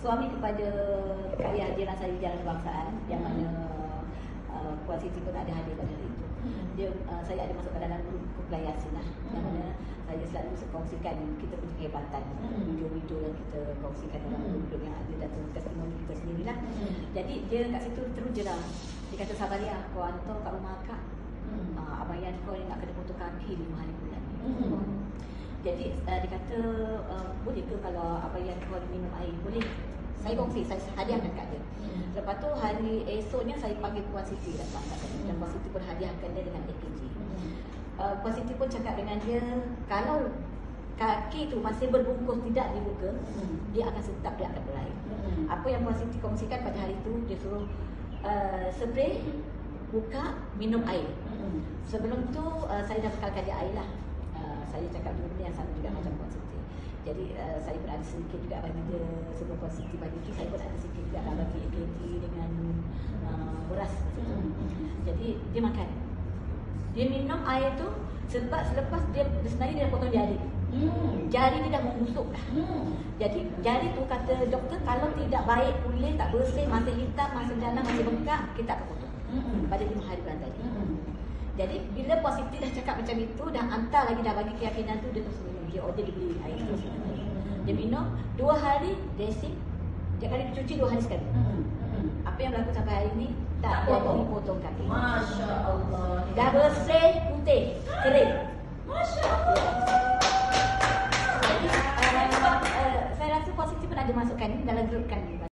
suami kepada karya jiran saya Jalan Kebangsaan yang mana Puan Siti pun ada hadir pada hari itu. Dia, saya ada masuk ke dalam grup Yasin lah, yang mana saya selalu kongsikan kita punya kehebatan, video-video yang kita kongsikan dalam grup yang ada dan testimoni kita sendirilah. Jadi dia kat situ terus je lah, dia kata sabar ya, kau hantar kat rumah akak, abayan kau yang nak kena potong kaki 5 hari bulan ni. Jadi dia kata boleh ke kalau abayan kau minum air? Boleh. Saya kongsi, saya hadiahkan kat dia. Lepas tu hari esoknya saya panggil Puan Siti datang kat dia, dan Puan Siti pun hadiahkan dia dengan AKG. Puan Siti pun cakap dengan dia, kalau kaki tu masih berbungkus tidak dibuka, dia akan tetap dia akan berair. Apa yang Puan Siti kongsikan pada hari itu, dia suruh spray, buka, minum air. Sebelum tu saya dah bekalkan dia air lah. Saya cakap dulu ni yang sama juga macam Puan Siti. Jadi saya pun ada sedikit juga bagi dia sebelum Puan Siti bagi tu, saya pun ada sedikit juga bagi AKG dengan beras macam tu. Jadi dia makan, dia minum air tu sebab selepas dia sebenarnya dia dah potong jari. Jari dia dah membusuk dah. Jadi jari tu kata doktor kalau tidak baik pulih, tak bersih, masih hitam, masih dalam, masih bengkak, kita akan potong pada 5 hari bulan tadi. Jadi bila Puan Siti dah cakap macam itu, dah hantar lagi, dah bagi keyakinan tu, dia terus minum. Dia order, dia beli air terus. Dia minum 2 hari dressing, setiap kali dicuci 2 hari sekali. Apa yang berlaku sampai hari ini, tak ada potong kaki. Masya Allah. Dah bersih, putih, kering. Masya Allah.